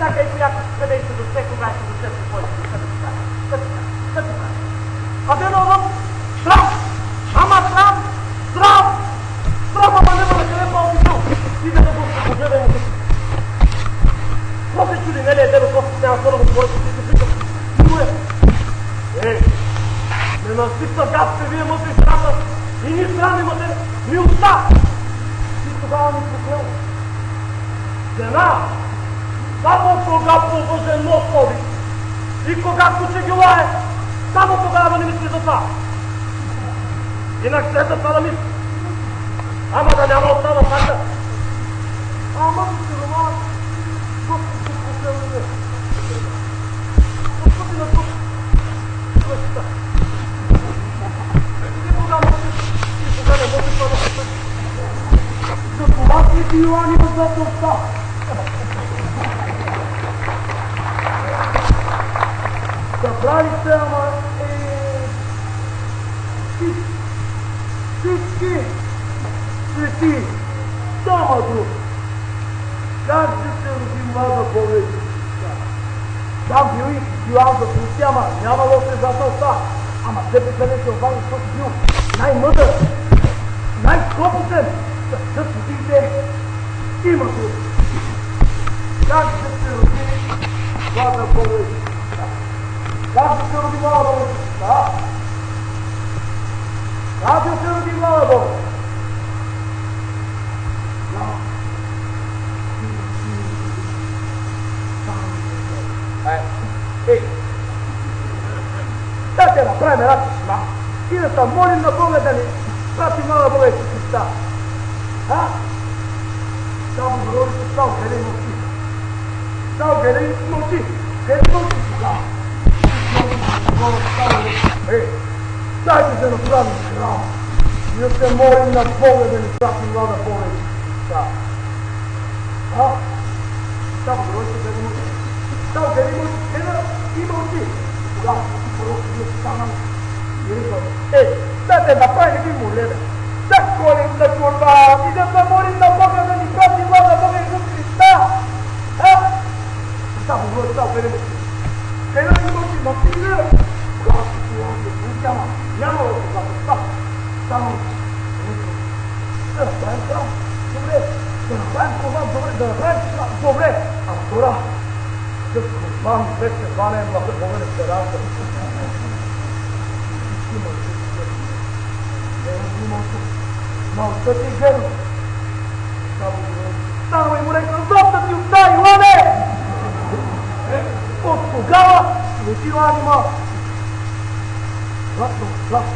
така и коя къде ще до все, кога ще до все по твоите. Šta ti kaže? A deno ono, sram, ama sram, sram, sram, ama nema da se ne pa opisu. Ide da Bog se pogledajmo kako. Ko se čudi, ne li je deno ko se nema skoro da govoriti, ti se pričam. Čuje. Не насипна газте, вие имате и страта. И ни срам имате, ни уста. И тогава ни поклел. Жена, само кога по-въжено ходи. И когато ще ги лае, само тогава не мисли за това. Инак след за това да мисли. Ама да няма остава факта. Ама да се ромава. Господ се поклел не. Господи на тук. Свеща. За това си Йоани възможността. Събрали се, ама всички свети, само друг. Как да се роди млада Божия? Там бил и Йоан за Христия, ама нямало свидетелства. Ама все прекалете обаче, защото бил най-мъдър, най-скопотен. Да судите името. Как да се роди млада Божия? Как да се роди млада Божия? Как да се роди млада Божия? Да те направим една тишина и да се молим на Бога да ни прати млада Бога и Христа. Само говори се стал, къде мълчи. Стал, къде мълчи. Къде мълчи тогава. Дайте се направим храм и да се молим на Бога да ни прати млада Бога и Христа. Само говори се къде мълчи. Стал, къде мълчи. Къде и мълчи. Тогава просто вие станали и рекал, дайте направим един молебен. Да ходим на Курбан и да се молим на Бога да ни прати млада Бога Исус Христа. Само говори, стал, къде мълчи. Къде да ни мълчи, но ти гледа. Когато си няма, няма да се запоста. Само да направим храм. Добре. Да направим Курбан. Добре. Да направим храм. Добре. А втора, с Курбан вече ване млада Бога не се ражда. Малка ти гърна. Става и му река, злобна ти отдай, Иване! От тогава лети Иван има. Златно, златно.